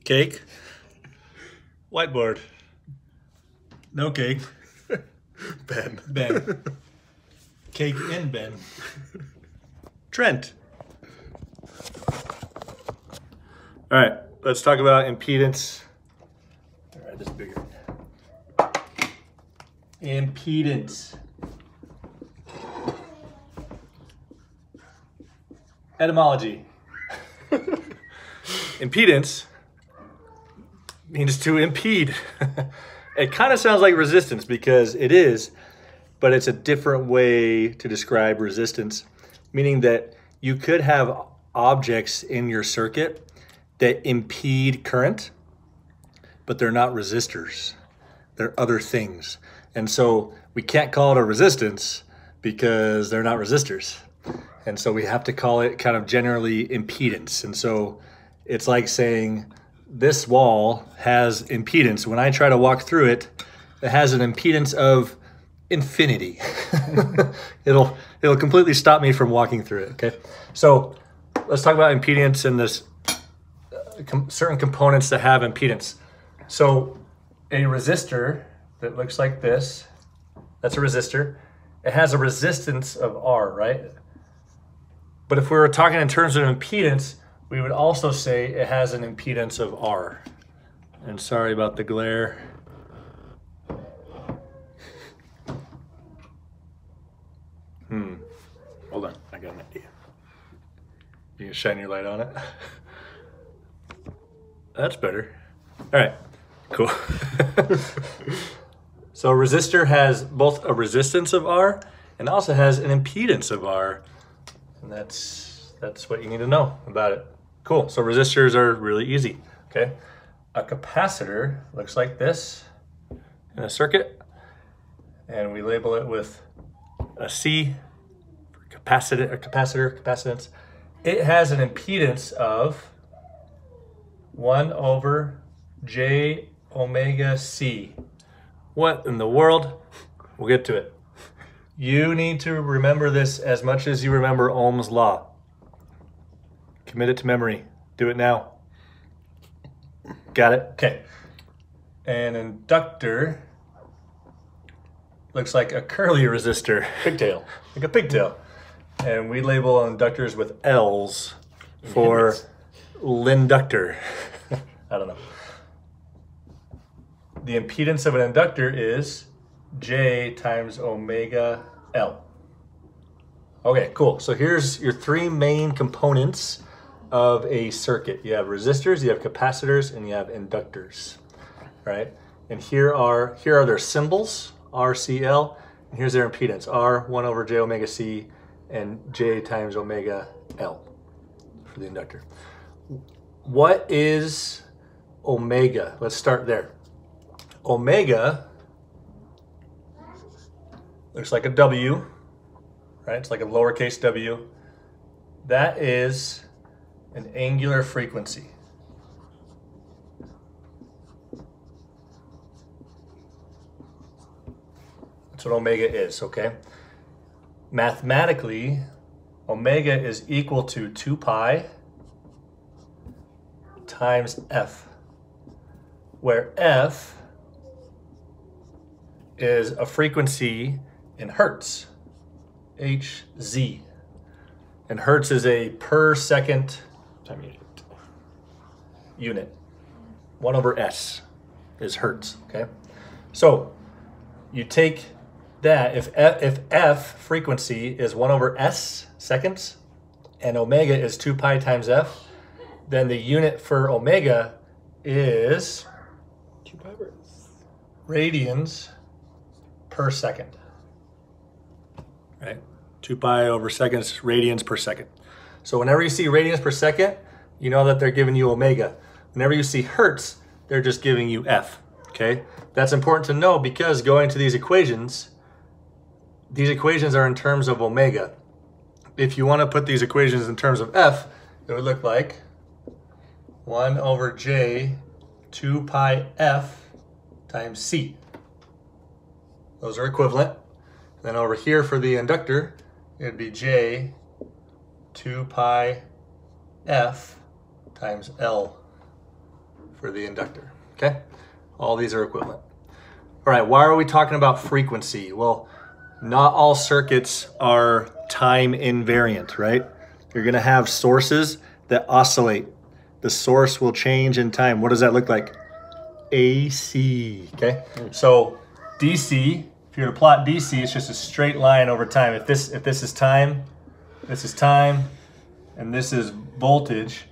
Cake. Whiteboard. No cake. Ben. Ben. Cake in Ben. Trent. All right, let's talk about impedance. All right, this is bigger. Impedance. Etymology. Impedance means to impede. It kind of sounds like resistance because it is, but it's a different way to describe resistance, meaning that you could have objects in your circuit that impede current, but they're not resistors. They're other things. And so we can't call it a resistance because they're not resistors. And so we have to call it kind of generally impedance. And so it's like saying this wall has impedance. When I try to walk through it, it has an impedance of infinity. It'll completely stop me from walking through it, okay? So let's talk about impedance and this certain components that have impedance. So a resistor that looks like this, that's a resistor. It has a resistance of R, right? But if we were talking in terms of impedance, we would also say it has an impedance of R. And sorry about the glare. Hold on, I got an idea. You can shine your light on it. That's better. All right, cool. So a resistor has both a resistance of R and also has an impedance of R. And that's what you need to know about it. Cool, so resistors are really easy, okay? A capacitor looks like this in a circuit, and we label it with a C for capacitance. It has an impedance of 1 over J omega C. What in the world? We'll get to it. You need to remember this as much as you remember Ohm's law. Commit it to memory. Do it now. Got it? Okay. An inductor looks like a curly resistor. Pigtail. Like a pigtail. And we label inductors with L's for linductor. I don't know. The impedance of an inductor is J times omega L. Okay, cool. So here's your three main components of a circuit. You have resistors, you have capacitors, and you have inductors, right? And here are their symbols, RCL, and here's their impedance, R, 1 over J omega C, and J times omega L for the inductor. What is omega? Let's start there. Omega looks like a W, right? It's like a lowercase w. That is an angular frequency. That's what omega is, okay? Mathematically, omega is equal to 2 pi times F, where F is a frequency in hertz, Hz. And hertz is a per second time unit. 1 over S is hertz, okay? So you take that, if F frequency is 1 over S seconds and omega is 2 pi times F, then the unit for omega is 2 pi radians per second, right? 2 pi over seconds, radians per second. So whenever you see radians per second, you know that they're giving you omega. Whenever you see hertz, they're just giving you F, okay? That's important to know because going to these equations are in terms of omega. If you want to put these equations in terms of F, it would look like 1 over J 2 pi F times C. Those are equivalent. Then over here for the inductor, it would be J 2 pi F times L for the inductor, okay? All these are equivalent. All right, why are we talking about frequency? Well, not all circuits are time invariant, right? You're gonna have sources that oscillate. The source will change in time. What does that look like? AC, okay? So DC, if you were to plot DC, it's just a straight line over time. If this is time, this is time, and this is voltage,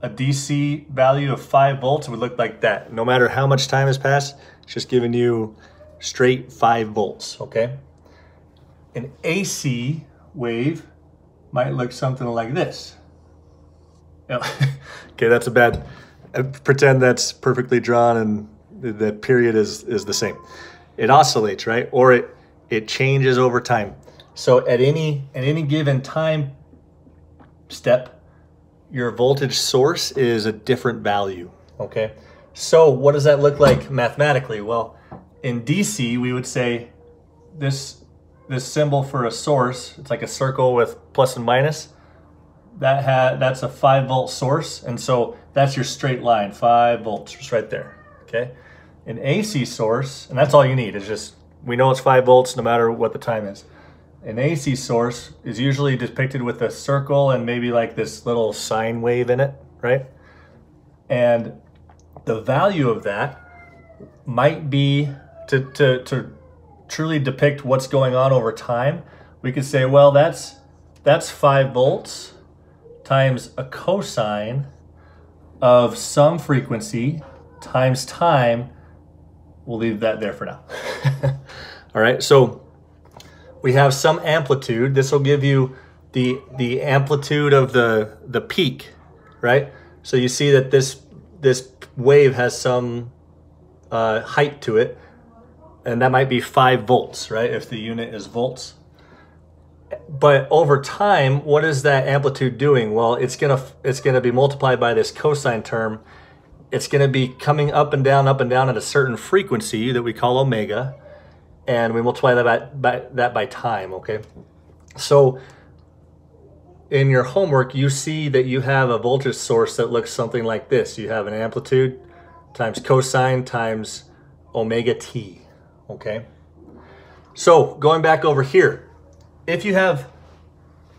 a DC value of 5 volts would look like that. No matter how much time has passed, it's just giving you straight 5 volts, okay? An AC wave might look something like this. Okay, that's a bad, pretend that's perfectly drawn and the period is the same. It oscillates, right? Or it changes over time. So at any given time step, your voltage source is a different value, okay? So what does that look like mathematically? Well, in DC, we would say this symbol for a source, it's like a circle with plus and minus. That's a 5 volt source, and so that's your straight line, 5 volts, just right there, okay? An AC source, and that's all you need, is just, we know it's 5 volts no matter what the time is. An AC source is usually depicted with a circle and maybe like this little sine wave in it, right? And the value of that might be, to truly depict what's going on over time, we could say, well, that's 5 volts times a cosine of some frequency times time. We'll leave that there for now. All right, so we have some amplitude. This will give you the amplitude of the peak, right? So you see that this wave has some height to it, and that might be 5 volts, right? If the unit is volts. But over time, what is that amplitude doing? Well, it's gonna be multiplied by this cosine term. It's gonna be coming up and down at a certain frequency that we call omega, and we multiply that by time, okay? So in your homework, you see that you have a voltage source that looks something like this. You have an amplitude times cosine times omega t, okay? So going back over here, if you have,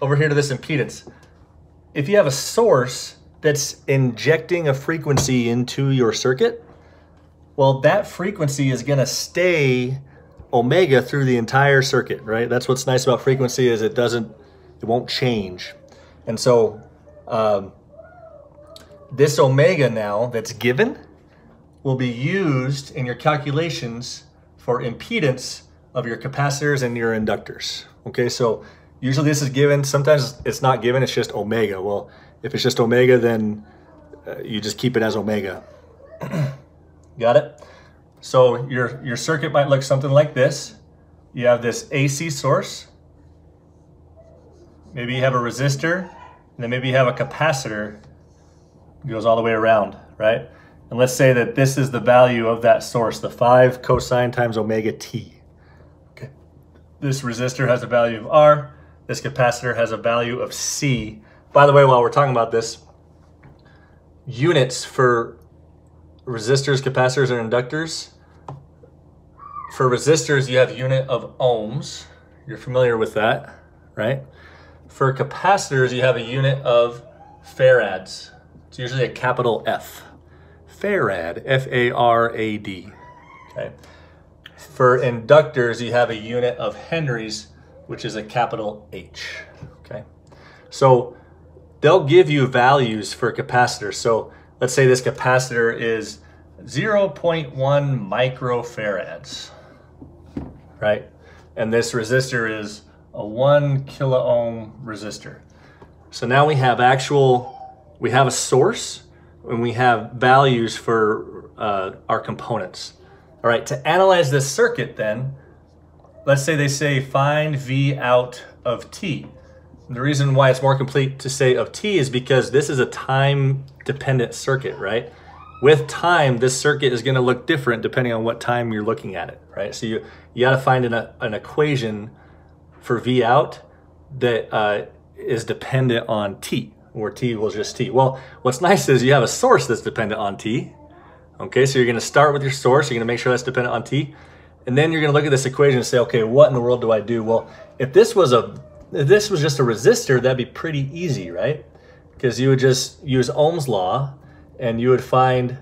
over here to this impedance, if you have a source that's injecting a frequency into your circuit, well, that frequency is gonna stay omega through the entire circuit, right? That's what's nice about frequency, is it won't change. And so this omega now that's given will be used in your calculations for impedance of your capacitors and your inductors. Okay, so usually this is given, sometimes it's not given, it's just omega. Well, if it's just omega, then you just keep it as omega. Got it? So your circuit might look something like this. You have this AC source. Maybe you have a resistor, and then maybe you have a capacitor. It goes all the way around, right? And let's say that this is the value of that source, the 5 cosine times omega t. This resistor has a value of R. This capacitor has a value of C. By the way, while we're talking about this, units for resistors, capacitors, and inductors. For resistors, you have a unit of ohms. You're familiar with that, right? For capacitors, you have a unit of farads. It's usually a capital F. Farad, F-A-R-A-D, okay? For inductors, you have a unit of henries, which is a capital H, okay? So they'll give you values for capacitors. So let's say this capacitor is 0.1 microfarads, right? And this resistor is a 1 kilo ohm resistor. So now we have a source, and we have values for our components. All right, to analyze this circuit then, let's say they say find V out of T. And the reason why it's more complete to say of T is because this is a time-dependent circuit, right? With time, this circuit is gonna look different depending on what time you're looking at it, right? So you gotta find an equation for V out that is dependent on T, where T was just T. Well, what's nice is you have a source that's dependent on T, Okay, so you're going to start with your source. You're going to make sure that's dependent on t. And then you're going to look at this equation and say, okay, what in the world do I do? Well, if this was just a resistor, that'd be pretty easy, right? Because you would just use Ohm's law, and you would find,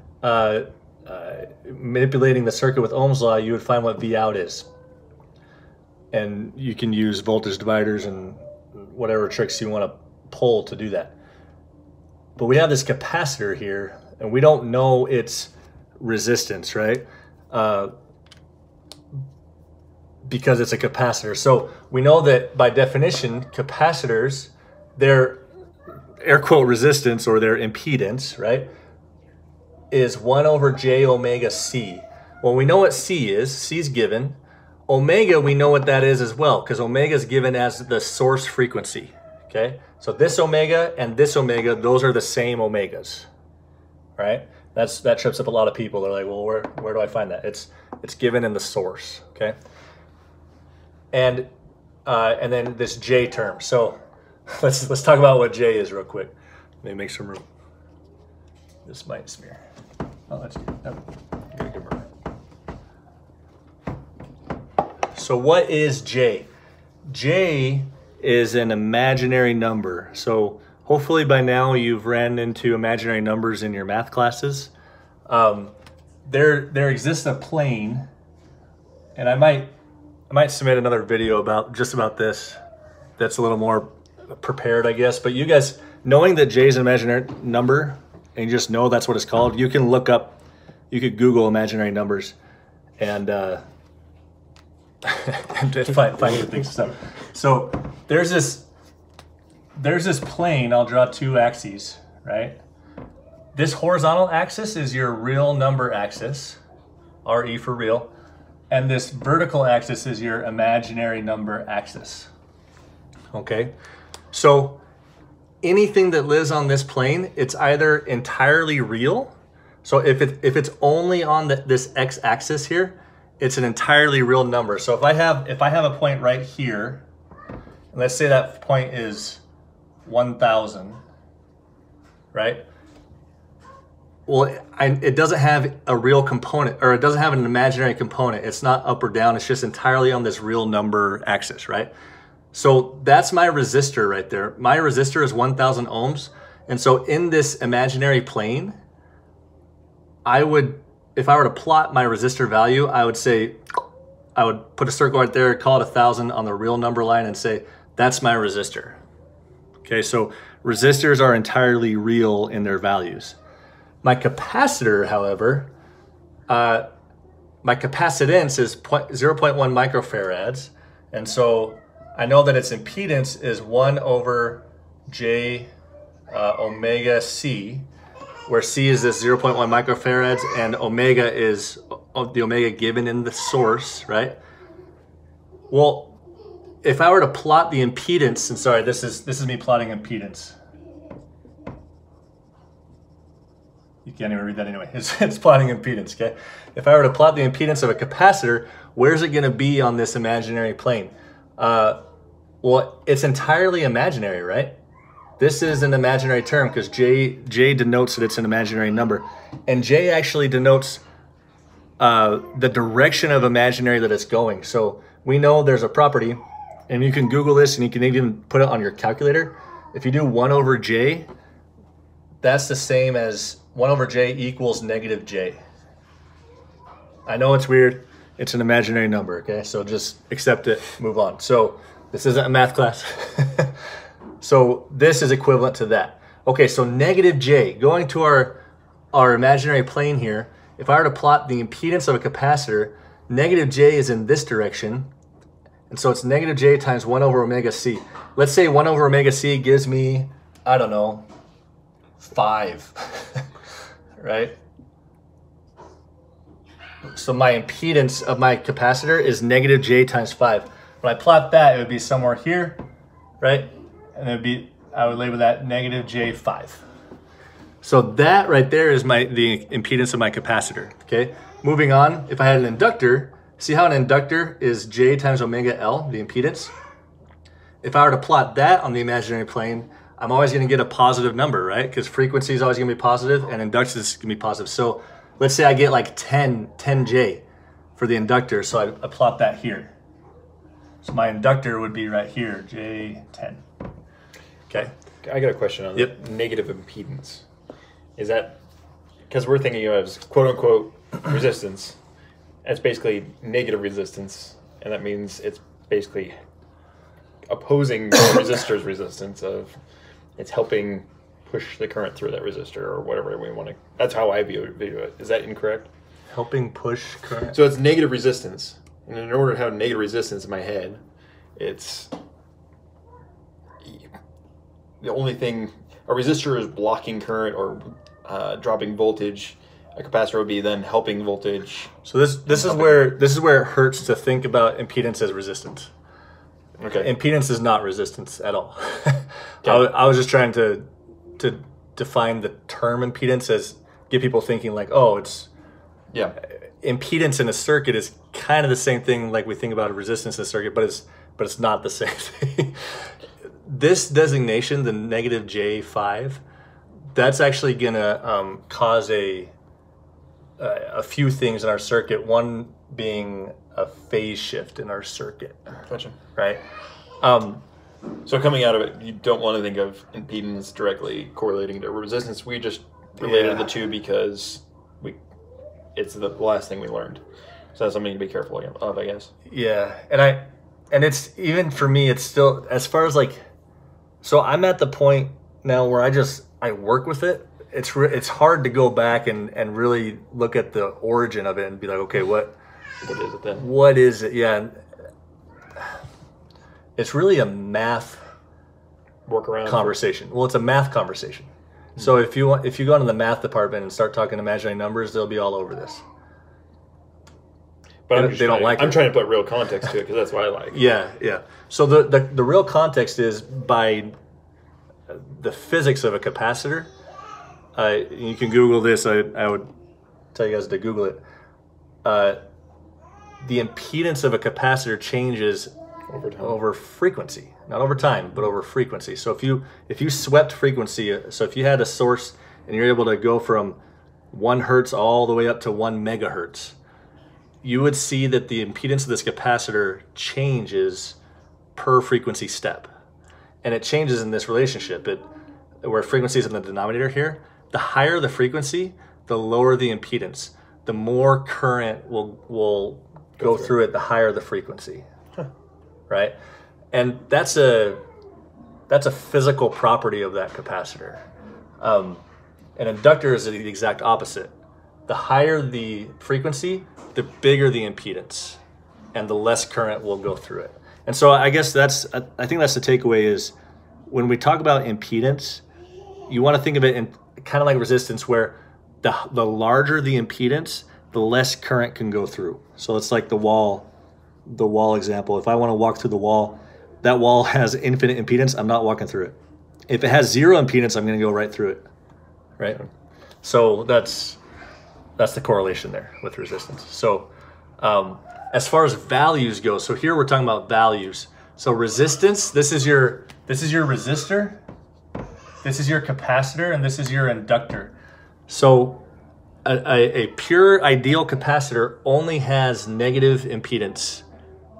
manipulating the circuit with Ohm's law, you would find what V out is. And you can use voltage dividers and whatever tricks you want to pull to do that. But we have this capacitor here, and we don't know its resistance, right? Because it's a capacitor. So we know that by definition, capacitors, their air quote resistance, or their impedance, right, is 1 over j omega c. Well, we know what c is. C is given. Omega, we know what that is as well, because omega is given as the source frequency. Okay, so this omega and this omega, those are the same omegas, right? That trips up a lot of people. They're like, well, where do I find that? It's given in the source. Okay, and then this j term. So let's talk about what j is real quick. Let me make some room. This might smear. Oh, that's good. Got a good burn. So what is j? J is an imaginary number. So hopefully by now you've ran into imaginary numbers in your math classes. There exists a plane, and I might submit another video about this. That's a little more prepared, I guess. But you guys, knowing that j is an imaginary number, and you just know that's what it's called, you can look up, you could Google imaginary numbers, and find good things and stuff. So there's this plane. I'll draw two axes, right? This horizontal axis is your real number axis, RE for real, and this vertical axis is your imaginary number axis. Okay, so anything that lives on this plane, it's either entirely real. So if it's only on this x-axis here, it's an entirely real number. So if I have a point right here, and let's say that point is 1,000, right? Well, it doesn't have a real component, or it doesn't have an imaginary component. It's not up or down. It's just entirely on this real number axis, right? So that's my resistor right there. My resistor is 1,000 ohms. And so in this imaginary plane, if I were to plot my resistor value, I would put a circle right there, call it 1,000 on the real number line, and say, that's my resistor. Okay, so resistors are entirely real in their values. My capacitor, however, my capacitance is 0.1 microfarads. And so I know that its impedance is 1 over j omega c, where c is this 0.1 microfarads, and omega is the omega given in the source, right? Well, if I were to plot the impedance, and sorry, this is me plotting impedance. You can't even read that anyway. It's plotting impedance, okay? If I were to plot the impedance of a capacitor, where's it going to be on this imaginary plane? Well, it's entirely imaginary, right? This is an imaginary term because J denotes that it's an imaginary number. And J actually denotes the direction of imaginary that it's going. So we know there's a property, and you can Google this, and you can even put it on your calculator. If you do 1 over J, that's the same as 1 over J equals negative J. I know it's weird. It's an imaginary number, okay? So just accept it, move on. So this isn't a math class. So this is equivalent to that. Okay, so negative J, going to our imaginary plane here, if I were to plot the impedance of a capacitor, negative J is in this direction, and so it's negative J times 1 over omega C. Let's say 1 over omega C gives me, I don't know, 5, right? So my impedance of my capacitor is negative J times 5. When I plot that, it would be somewhere here, right? And it would be, I would label that negative J5. So that right there is the impedance of my capacitor, okay? Moving on, if I had an inductor, see how an inductor is J times omega L, the impedance? If I were to plot that on the imaginary plane, I'm always gonna get a positive number, right? Because frequency is always gonna be positive and inductance is gonna be positive. So let's say I get like 10J for the inductor, so I plot that here. So my inductor would be right here, J10. Okay. I got a question on Yep. negative impedance. Is that because we're thinking of it as quote unquote resistance? It's basically negative resistance, and that means it's basically opposing the resistor's resistance of it's helping push the current through that resistor or whatever we want to. That's how I view it. Is that incorrect? Helping push current. So it's negative resistance, and in order to have negative resistance in my head, it's the only thing. A resistor is blocking current or dropping voltage. A capacitor would be then helping voltage. So this is where it hurts to think about impedance as resistance. Okay. Impedance is not resistance at all. Okay. I was just trying to define the term impedance as get people thinking like, oh, it's Yeah. impedance in a circuit is kind of the same thing like we think about a resistance in a circuit, but it's not the same thing. This designation, the negative J5, that's actually gonna cause a few things in our circuit. One being a phase shift in our circuit. Gotcha. Right. So coming out of it, you don't want to think of impedance directly correlating to resistance. We just related the two because it's the last thing we learned. So that's something to be careful of, I guess. Yeah, and it's even for me, it's still as far as like, so I'm at the point now where I work with it. It's hard to go back and really look at the origin of it and be like, okay, what is it then? What is it? Yeah, it's really a math Workaround conversation. Well, it's a math conversation. So if you go into the math department and start talking imaginary numbers, they'll be all over this. But they don't like it. I'm trying to put real context to it because that's what I like. Yeah. So the real context is by the physics of a capacitor. You can Google this. I would tell you guys to Google it. The impedance of a capacitor changes over frequency, not over time, but over frequency. So if you swept frequency, so if you had a source and you're able to go from 1 hertz all the way up to 1 megahertz, you would see that the impedance of this capacitor changes per frequency step. And it changes in this relationship. Where frequency is in the denominator here, the higher the frequency, the lower the impedance. The more current will go through it, the higher the frequency. Right? And that's a physical property of that capacitor. An inductor is the exact opposite. The higher the frequency, the bigger the impedance, and the less current will go through it. And so I guess I think that's the takeaway is when we talk about impedance, you want to think of it in kind of like resistance where the larger the impedance, the less current can go through. So it's like the wall example. If I want to walk through the wall, that wall has infinite impedance, I'm not walking through it. If it has 0 impedance, I'm going to go right through it. Right? So that's the correlation there with resistance. So as far as values go, so here we're talking about values. So resistance, this is your resistor, this is your capacitor, and this is your inductor. So a pure ideal capacitor only has negative impedance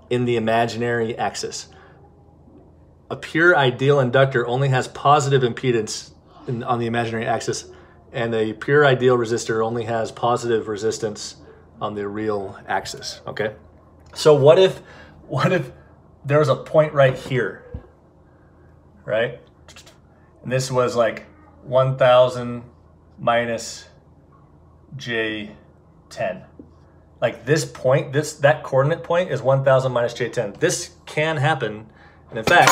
in the imaginary axis. A pure ideal inductor only has positive impedance on the imaginary axis, and a pure ideal resistor only has positive resistance on the real axis. Okay, so what if there was a point right here, right? And this was like 1,000 minus J10. Like this point, that coordinate point is 1,000 minus J10. This can happen, and in fact,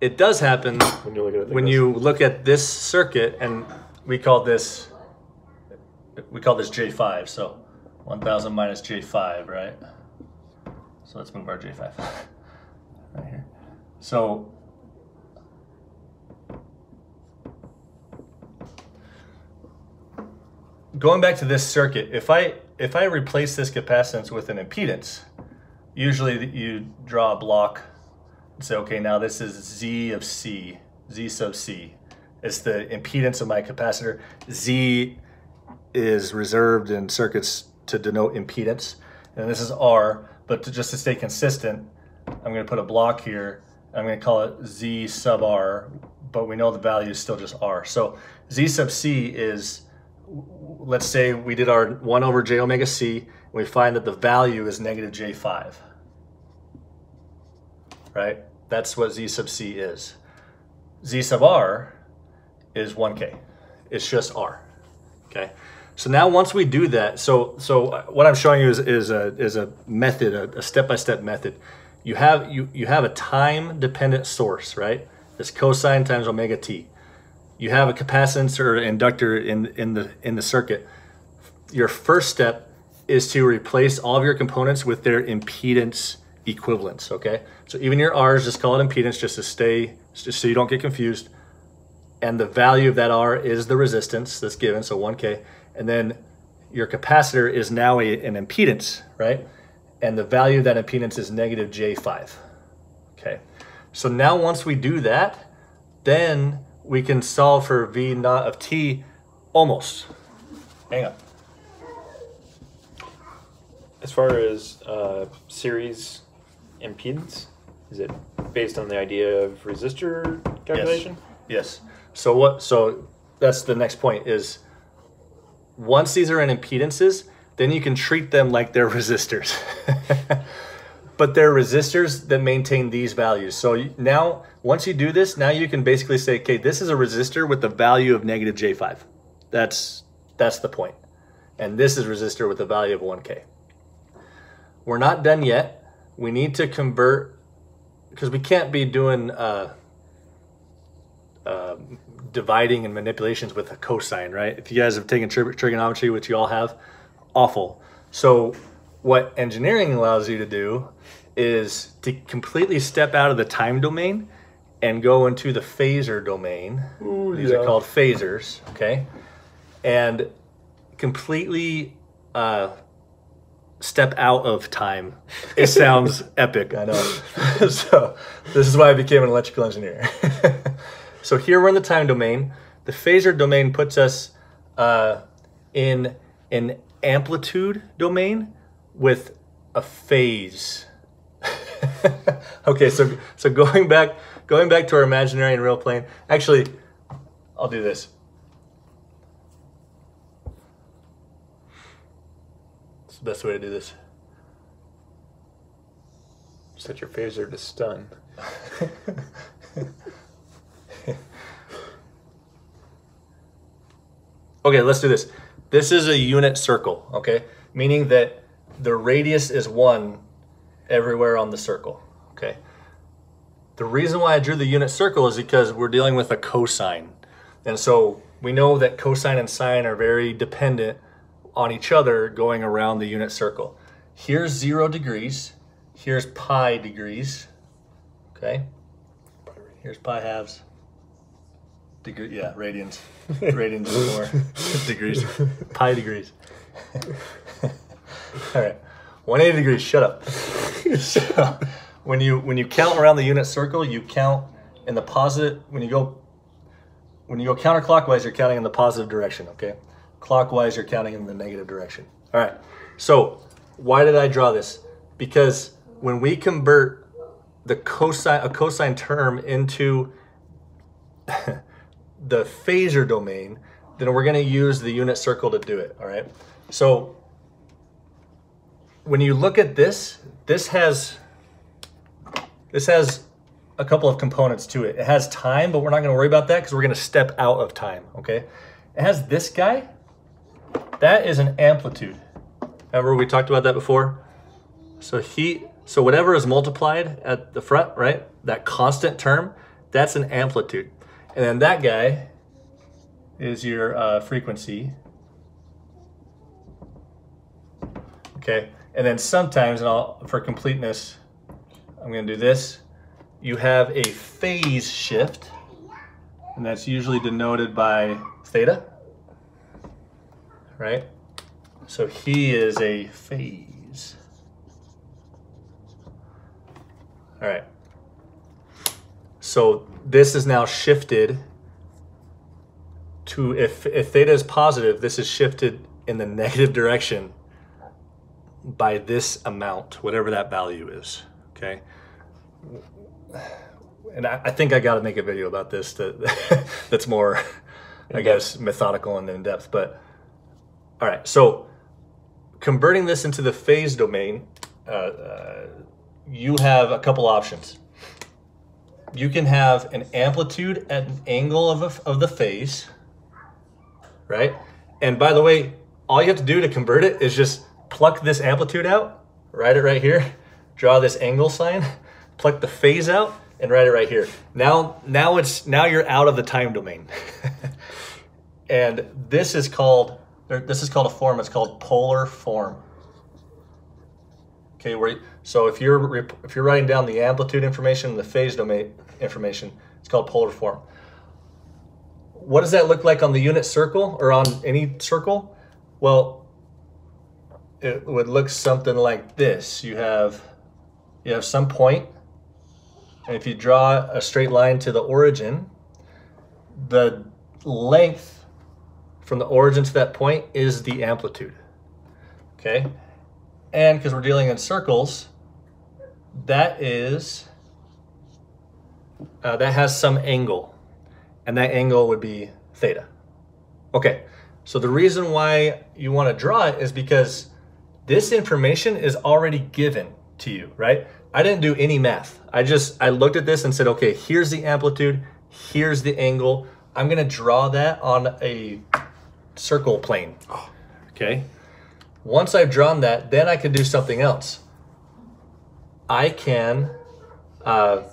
it does happen when you look at this circuit, and we call this J5. So 1,000 minus J5, right? So let's move our J5 right here. So going back to this circuit, if I replace this capacitance with an impedance, usually you draw a block and say, okay, now this is Z of C, Z sub C. It's the impedance of my capacitor. Z is reserved in circuits to denote impedance, and this is R, but just to stay consistent, I'm going to put a block here. I'm going to call it Z sub R, but we know the value is still just R. So Z sub C is, let's say we did our 1 over j omega C, and we find that the value is negative J5, right? That's what Z sub C is. Z sub R is 1K. It's just R, okay? So now once we do that, so what I'm showing you is a method, a step-by-step method. You have a time-dependent source, right? It's cosine times omega t. You have a capacitance or inductor in the circuit. Your first step is to replace all of your components with their impedance equivalents, okay? So even your R's, just call it impedance just so you don't get confused. And the value of that R is the resistance that's given, so 1K. And then your capacitor is now an impedance, right? And the value of that impedance is negative J5, okay? So now once we do that, then we can solve for V naught of T almost. Hang on. As far as series impedance, is it based on the idea of resistor calculation? Yes. So that's the next point is once these are in impedances, then you can treat them like they're resistors. But they're resistors that maintain these values. So now, once you do this, now you can basically say, okay, this is a resistor with the value of negative J5. That's the point. And this is a resistor with the value of 1K. We're not done yet. We need to convert, because we can't be doing dividing and manipulations with a cosine, right? If you guys have taken trigonometry, which you all have, awful. So what engineering allows you to do is to completely step out of the time domain and go into the phasor domain. Ooh, these are called phasors, okay? And completely step out of time. It sounds epic, I know. So this is why I became an electrical engineer. So here we're in the time domain. The phasor domain puts us in an amplitude domain with a phase. Okay, so going back to our imaginary and real plane. Actually, I'll do this. It's the best way to do this. Set your phasor to stun. Okay, let's do this. This is a unit circle, okay? Meaning that the radius is 1 everywhere on the circle, okay? The reason why I drew the unit circle is because we're dealing with a cosine. And so we know that cosine and sine are very dependent on each other going around the unit circle. Here's 0 degrees. Here's pi degrees, okay? Here's pi halves. Yeah, radians. Radians is more degrees. Pi degrees. All right, 180 degrees. Shut up. So when you count around the unit circle, you count in the positive. When you go counterclockwise, you're counting in the positive direction. Okay, clockwise, you're counting in the negative direction. All right. So why did I draw this? Because when we convert a cosine term into the phasor domain, then we're going to use the unit circle to do it, all right? So when you look at this, this has a couple of components to it. It has time, but we're not going to worry about that because we're going to step out of time, okay? It has this guy. That is an amplitude. Remember we talked about that before? So whatever is multiplied at the front, right? That constant term, that's an amplitude. And then that guy is your frequency. Okay, and then sometimes, and for completeness, I'm going to do this. You have a phase shift, and that's usually denoted by theta, right? So he is a phase. All right. So this is now shifted if theta is positive, this is shifted in the negative direction by this amount, whatever that value is, okay? And I think I got to make a video about this that's more, I guess, methodical and in depth. But all right, so converting this into the phase domain, you have a couple options. You can have an amplitude at an angle of the phase, right? And by the way, all you have to do to convert it is just pluck this amplitude out, write it right here, draw this angle sign, pluck the phase out, and write it right here. Now you're out of the time domain. And this is called a form. It's called polar form. Okay, so if you're writing down the amplitude information and the phase domain information, it's called polar form. What does that look like on the unit circle or on any circle? Well, it would look something like this. You have some point, and if you draw a straight line to the origin, the length from the origin to that point is the amplitude, okay? And because we're dealing in circles, that has some angle, and that angle would be theta. Okay, so the reason why you want to draw it is because this information is already given to you, right? I didn't do any math. I looked at this and said, okay, here's the amplitude, here's the angle. I'm gonna draw that on a circle plane, okay? Once I've drawn that, then I can do something else. I can, okay,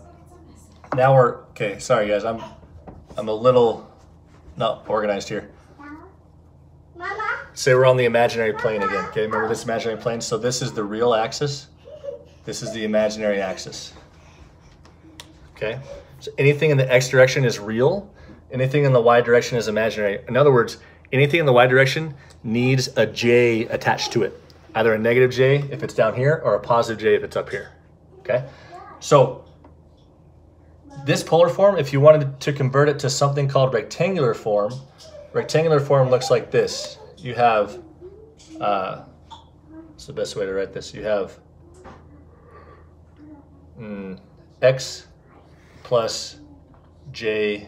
sorry guys, I'm a little not organized here. Say we're on the imaginary plane again, okay? Remember this imaginary plane? So this is the real axis. This is the imaginary axis, okay? So anything in the x direction is real. Anything in the y direction is imaginary. In other words, anything in the y direction needs a j attached to it. Either a negative j if it's down here or a positive j if it's up here, okay? So this polar form, if you wanted to convert it to something called rectangular form looks like this. You have, what's the best way to write this? You have x plus jy.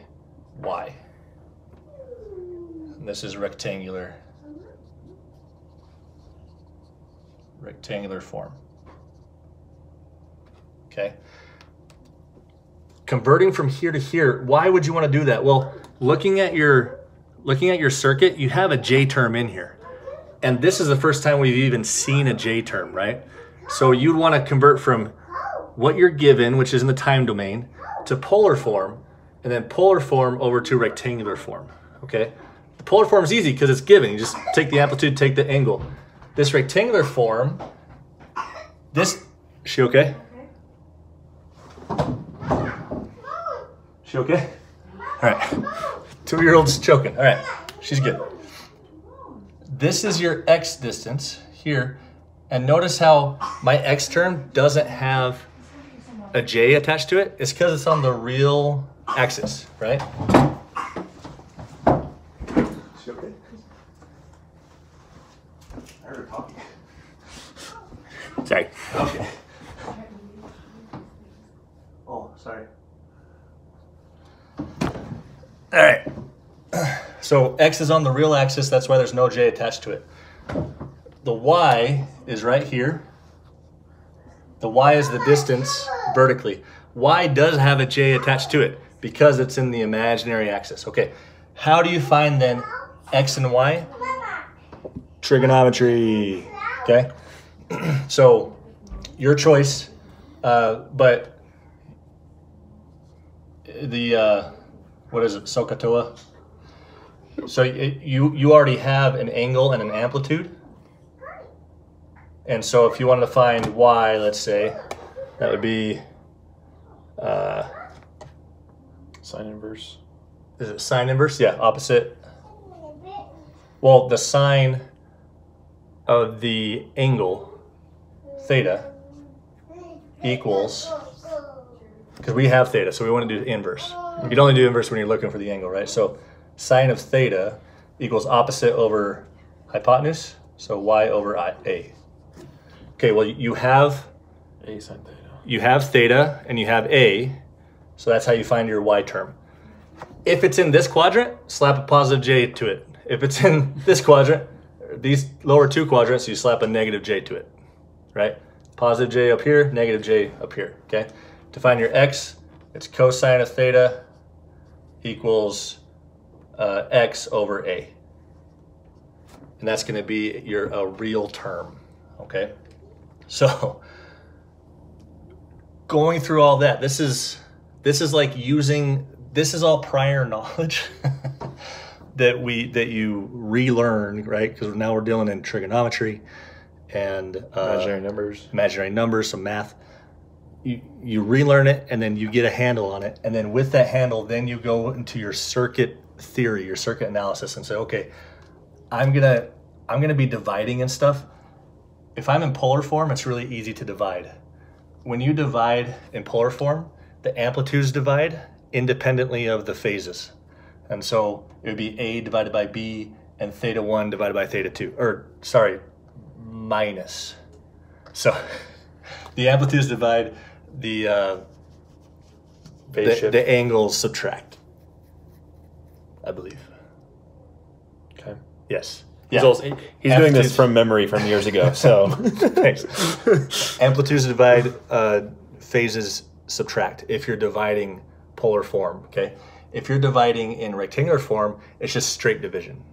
And this is rectangular form. Okay. Converting from here to here, why would you want to do that? Well, looking at your circuit, you have a J term in here. And this is the first time we've even seen a J term, right? So you'd want to convert from what you're given, which is in the time domain, to polar form, and then polar form over to rectangular form, okay? The polar form is easy because it's given. You just take the amplitude, take the angle. This rectangular form, she okay? She okay? All right, 2-year-old's choking. All right, she's good. This is your x distance here, and notice how my x term doesn't have a j attached to it. It's because it's on the real axis, right? She okay? I heard her talking. Sorry. Okay. Oh, sorry. All right. So x is on the real axis. That's why there's no j attached to it. The y is right here. The y is the distance vertically. Y does have a j attached to it because it's in the imaginary axis. Okay, how do you find then x and y? Trigonometry, okay? So your choice, but the, what is it, SOHCAHTOA? So you already have an angle and an amplitude. And so if you wanted to find y, let's say, that would be sine inverse. Is it sine inverse? Yeah, opposite. Well, the sine of the angle, theta, equals, because we have theta, so we want to do inverse. You can only do inverse when you're looking for the angle, right? So sine of theta equals opposite over hypotenuse, so y over a. Okay, well you have A sine theta. You have theta and you have a, so that's how you find your y term. If it's in this quadrant, slap a positive j to it. If it's in this quadrant, these lower two quadrants, you slap a negative j to it, right? Positive j up here, negative j up here, okay? To find your x, it's cosine of theta equals x over a. And that's gonna be a real term, okay? So, going through all that, this is like using, this is all prior knowledge that you relearn, right? Because now we're dealing in trigonometry and imaginary numbers, some math. You relearn it, and then you get a handle on it, and then with that handle, then you go into your circuit theory, your circuit analysis, and say, okay, I'm gonna be dividing and stuff. If I'm in polar form, it's really easy to divide. When you divide in polar form, the amplitudes divide independently of the phases. And so it would be A divided by B and theta 1 divided by theta 2. Or, sorry, minus. So the amplitudes divide, the angles subtract, I believe. Okay. Yes. He's doing this from memory from years ago, so. Thanks. Amplitudes divide, phases subtract if you're dividing polar form, okay? If you're dividing in rectangular form, it's just straight division.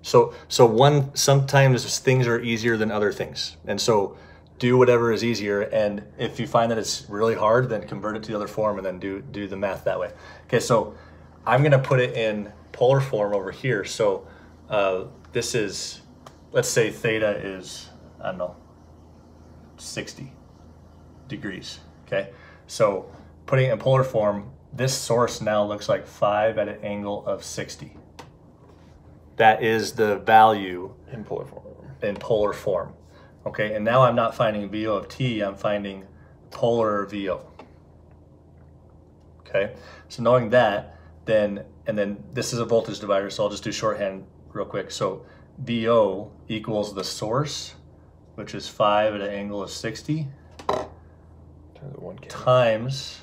So sometimes things are easier than other things. And so do whatever is easier, and if you find that it's really hard, then convert it to the other form and then do the math that way. Okay, so I'm gonna put it in polar form over here. So this is, let's say theta is, I don't know, 60 degrees, okay? So putting it in polar form, this source now looks like 5 at an angle of 60. That is the value in polar form. Okay, and now I'm not finding VO of t, I'm finding polar VO. Okay, so knowing that, then this is a voltage divider, so I'll just do shorthand real quick. So VO equals the source, which is 5 at an angle of 60, times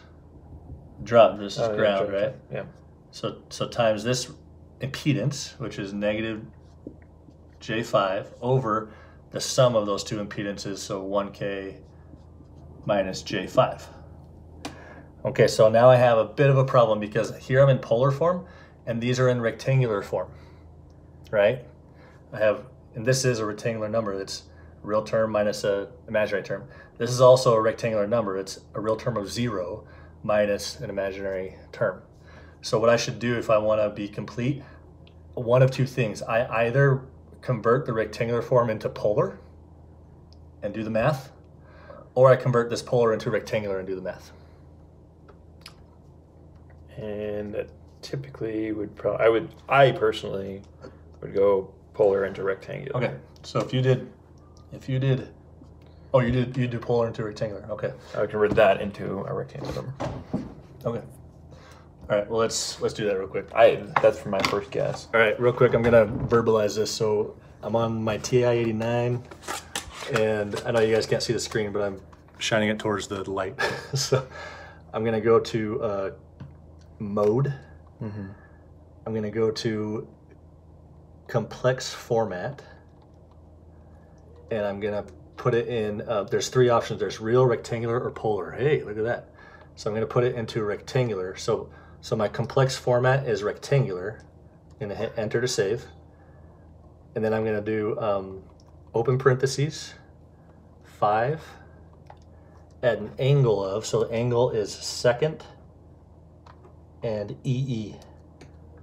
drop. This is ground, right? Yeah. So times this impedance, which is negative J5, over the sum of those two impedances, so 1K minus J5. Okay, so now I have a bit of a problem because here I'm in polar form and these are in rectangular form, right? And this is a rectangular number. It's a real term minus an imaginary term. This is also a rectangular number. It's a real term of 0 minus an imaginary term. So what I should do if I want to be complete, one of two things. I either convert the rectangular form into polar and do the math, or I convert this polar into rectangular and do the math. And that typically I personally would go polar into rectangular. Okay, so if you do polar into rectangular. Okay, I would convert that into a rectangular number. Okay. All right, well, let's do that real quick. That's for my first guess. All right, real quick, I'm gonna verbalize this. So I'm on my TI-89, and I know you guys can't see the screen, but I'm shining it towards the light. So I'm gonna go to mode. Mm-hmm. I'm gonna go to complex format, and I'm gonna put it in, there's three options. There's real, rectangular, or polar. Hey, look at that. So I'm gonna put it into rectangular. So my complex format is rectangular. I'm gonna hit enter to save. And then I'm gonna do open parentheses, 5 at an angle of, so the angle is second and EE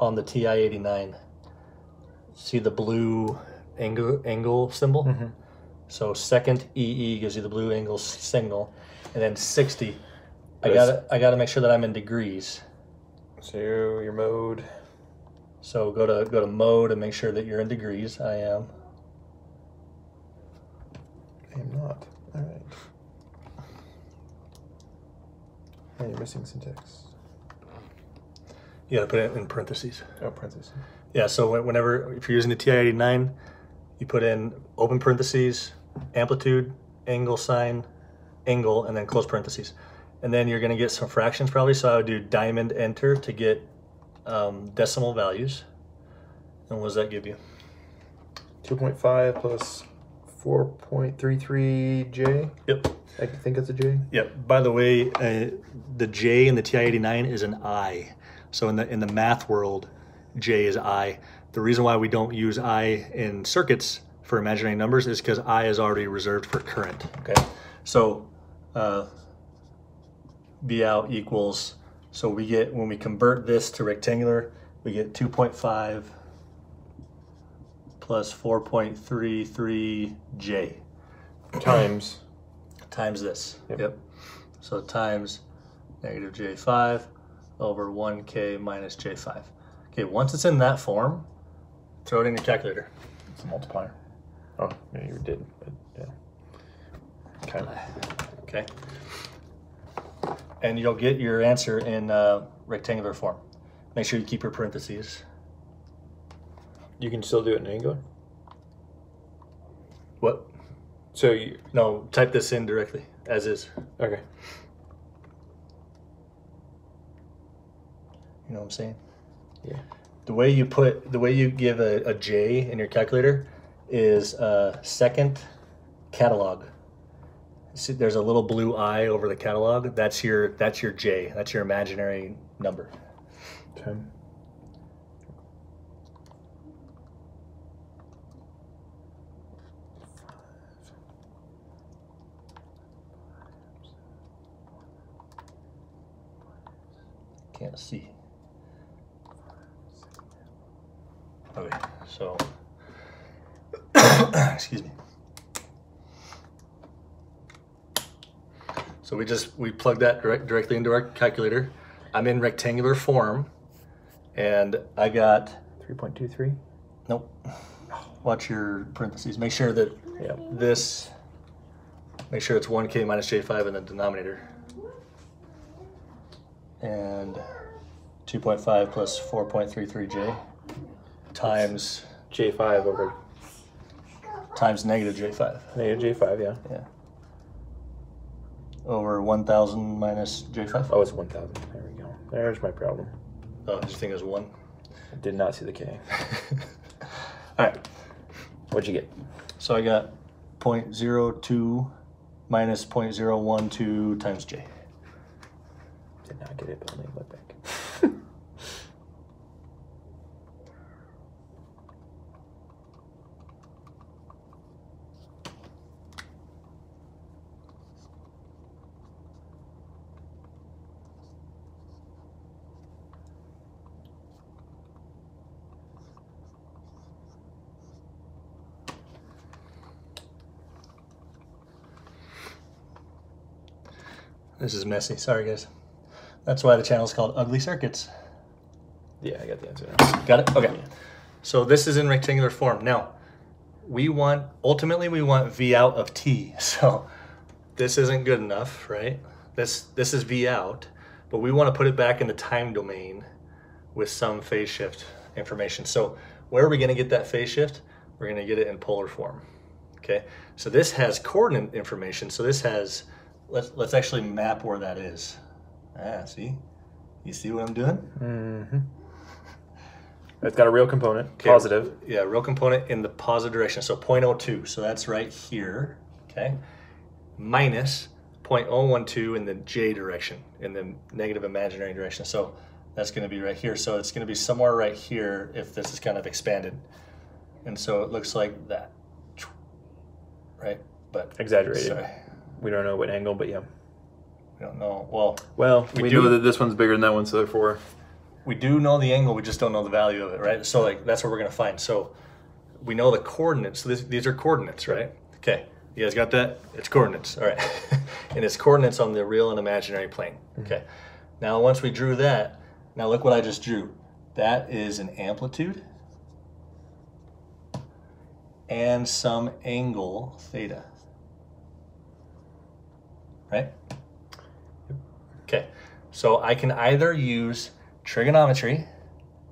on the TI-89. See the blue angle symbol? Mm-hmm. So second EE gives you the blue angle signal, and then 60. I gotta make sure that I'm in degrees. So your mode. So go to mode and make sure that you're in degrees. I am. I am not. All right. And you're missing syntax. You got to put it in parentheses. Oh, parentheses. Yeah, so whenever, if you're using the TI-89, you put in open parentheses, amplitude, angle sign, angle, and then close parentheses. And then you're going to get some fractions probably, so I would do diamond enter to get decimal values. And what does that give you? 2.5 plus 4.33J. Yep. I think it's a J. Yep. By the way, the J in the TI-89 is an I. So in the math world, J is I. The reason why we don't use I in circuits for imaginary numbers is because I is already reserved for current. Okay. So V out equals, so we get, when we convert this to rectangular, we get 2.5 plus 4.33J. Times this. Yep. So times negative J5 over 1K minus J5. Okay, once it's in that form, throw it in your calculator. It's a multiplier. Oh, yeah, you did. Yeah. Okay. Okay. And you'll get your answer in rectangular form. Make sure you keep your parentheses. You can still do it in angular? What? So you... No, type this in directly, as is. Okay. You know what I'm saying? Yeah. The way you give a J in your calculator is second catalog. See, there's a little blue I over the catalog. That's your J. That's your imaginary number. Okay. Can't see. Okay, so excuse me. So we plug that directly into our calculator. I'm in rectangular form, and I got 3.23. Nope. Watch your parentheses. Make sure that this. Make sure it's 1K minus J5 in the denominator. And 2.5 plus 4.33J times J5 over times negative J5. negative J5, yeah. Yeah. Over 1,000 minus J5. Oh, it's 1,000. There we go. There's my problem. Oh, did you think it was 1? I did not see the K. All right. What'd you get? So I got 0.02 minus 0.012 times J. Did not get it, but let me look back. This is messy. Sorry, guys. That's why the channel is called Ugly Circuits. Yeah, I got the answer now. Got it? Okay. So this is in rectangular form. Now, ultimately we want V out of T. So this isn't good enough, right? This is V out, but we want to put it back in the time domain with some phase shift information. So where are we going to get that phase shift? We're going to get it in polar form. Okay. So this has coordinate information. So this has, let's actually map where that is. See? You see what I'm doing? Mm-hmm. It's got a real component, okay. Positive. Yeah, real component in the positive direction. So 0.02, so that's right here, okay? Minus 0.012 in the J direction, in the negative imaginary direction. So that's gonna be right here. So it's gonna be somewhere right here if this is kind of expanded. And so it looks like that, right? But exaggerated. Sorry. We don't know what angle, but yeah. We don't know, well, we know that this one's bigger than that one, so therefore. We do know the angle, we just don't know the value of it, right? So like that's what we're gonna find. So we know the coordinates. So these are coordinates, right? Okay, you guys got that? It's coordinates, all right. And it's coordinates on the real and imaginary plane. Okay, now once we drew that, now look what I just drew. That is an amplitude and some angle theta, right? Okay, so I can either use trigonometry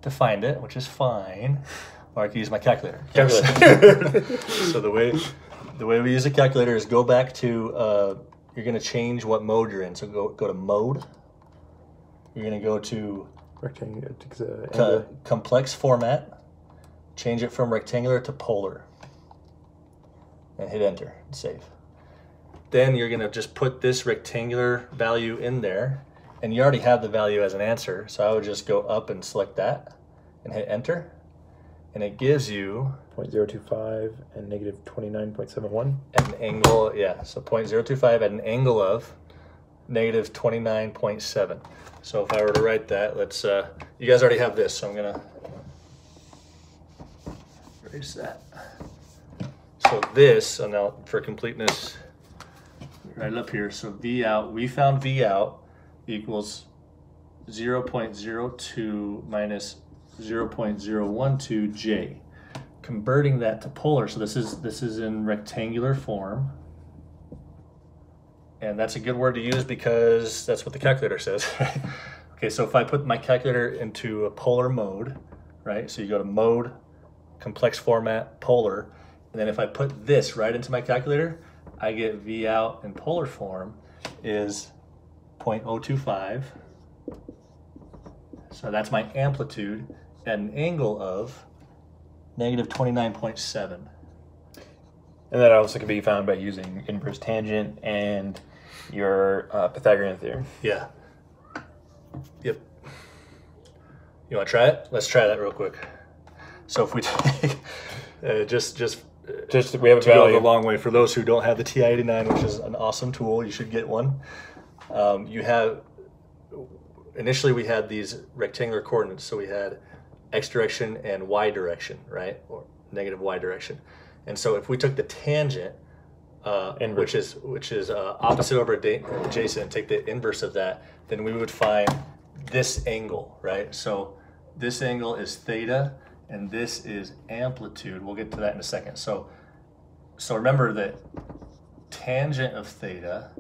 to find it, which is fine. Or I can use my calculator. Calculator. So the way we use a calculator is go back to, you're going to change what mode you're in. So go to mode. You're going to go to complex format. Change it from rectangular to polar. And hit enter and save. Then you're going to just put this rectangular value in there. And you already have the value as an answer. So I would just go up and select that and hit enter. And it gives you 0.025 and negative 29.71 at an angle, yeah, so 0.025 at an angle of negative 29.7. So if I were to write that, let's, you guys already have this, so I'm gonna erase that. So this, so now for completeness, right up here, so V out, we found V out equals 0.02 minus 0.012 J. Converting that to polar, so this is in rectangular form. And that's a good word to use because that's what the calculator says. Okay, so if I put my calculator into a polar mode, right? So you go to mode, complex format, polar, and then if I put this right into my calculator, I get V out in polar form is 0.025. So that's my amplitude at an angle of negative 29.7. And that also can be found by using inverse tangent and your Pythagorean theorem. Yeah. Yep. You want to try it? Let's try that real quick. So if we take, just we have a to go value. the long way, for those who don't have the TI-89, which is an awesome tool, you should get one. You have, initially we had these rectangular coordinates, so we had x direction and y direction, right? Or negative y direction. And so if we took the tangent, which is opposite over adjacent, and take the inverse of that, then we would find this angle, right? So this angle is theta, and this is amplitude. We'll get to that in a second. So remember that tangent of theta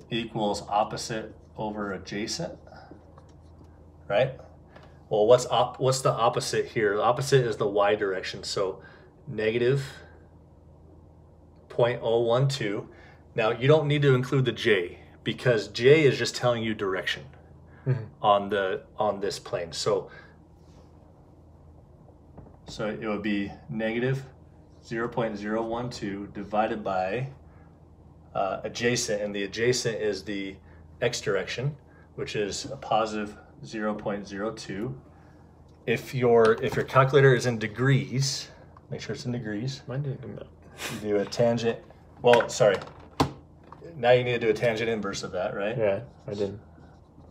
equals opposite over adjacent, right? Well, what's the opposite here? The opposite is the y direction, so negative 0.012. Now, you don't need to include the j, because j is just telling you direction on this plane. So it would be negative 0.012 divided by adjacent, and the adjacent is the x direction, which is a positive 0.02. If your calculator is in degrees, make sure it's in degrees. Mine didn't come out. You do a tangent. Well, sorry. Now you need to do a tangent inverse of that, right? Yeah, I did.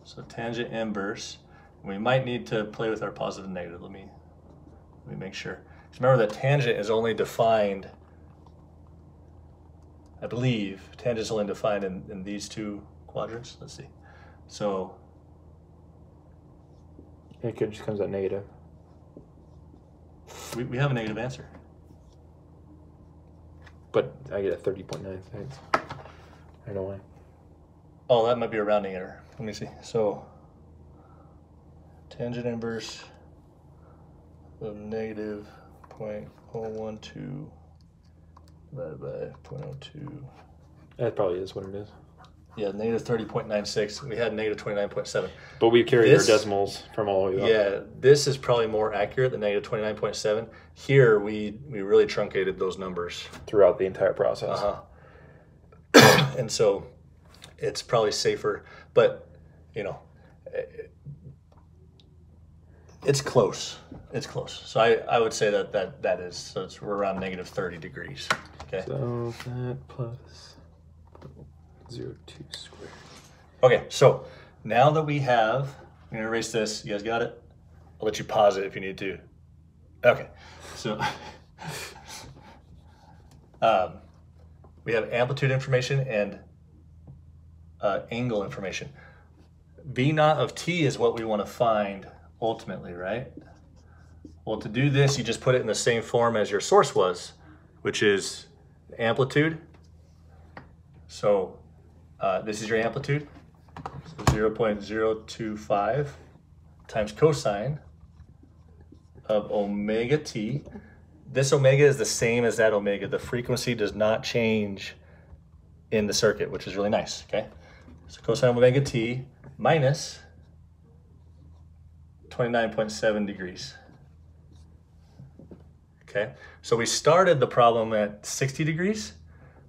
So tangent inverse. We might need to play with our positive and negative. Let me make sure. Because remember that tangent is only defined, I believe, tangent is only defined in these two quadrants. Let's see. So it could just comes out negative. we have a negative answer. But I get a 30.9 cents. I don't know why. Oh, that might be a rounding error. Let me see. So tangent inverse of negative 0.012 divided by 0.02. That probably is what it is. Yeah, negative 30.96. We had negative 29.7. But we carried our decimals from all the way up. Yeah, this is probably more accurate than negative 29.7. Here, we really truncated those numbers Throughout the entire process. And so it's probably safer. But, you know, it's close. It's close. So I would say that is, so we're around negative 30 degrees. Okay. So that plus 0.02 squared. Okay, so now that we have, I'm gonna erase this. You guys got it? I'll let you pause it if you need to. Okay, so we have amplitude information and angle information. V naught of t is what we want to find ultimately, right? Well, to do this, you just put it in the same form as your source was, which is amplitude. So this is your amplitude, so 0.025 times cosine of omega t. This omega is the same as that omega. The frequency does not change in the circuit, which is really nice, okay? So cosine of omega t minus 29.7 degrees. Okay, so we started the problem at 60 degrees.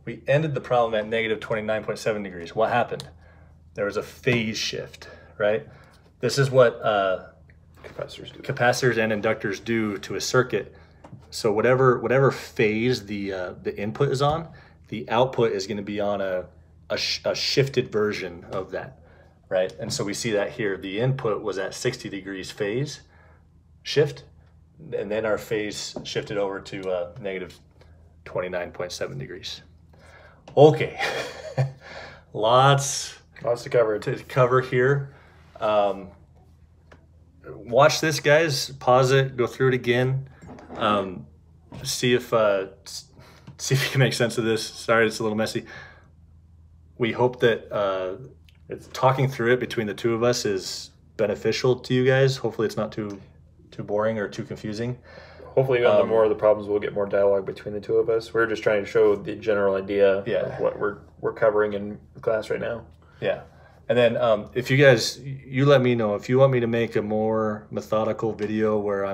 We ended the problem at negative 29.7 degrees. What happened? There was a phase shift, right? This is what capacitors and inductors do to a circuit. So whatever phase the input is on, the output is going to be on a shifted version of that, right? And so we see that here. The input was at 60 degrees phase shift, and then our phase shifted over to negative 29.7 degrees. Okay, lots to cover here. Watch this, guys. Pause it. Go through it again. See if you can make sense of this. Sorry, it's a little messy. We hope that it's talking through it between the two of us is beneficial to you guys. Hopefully, it's not too boring or too confusing. Hopefully, on the more of the problems, we'll get more dialogue between the two of us. We're just trying to show the general idea of what we're covering in class right now. Yeah. And then if you guys, you let me know if you want me to make a more methodical video where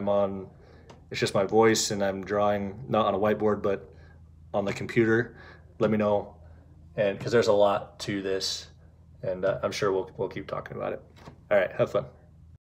it's just my voice and I'm drawing not on a whiteboard but on the computer. Let me know, and because there's a lot to this, and I'm sure we'll keep talking about it. All right, have fun.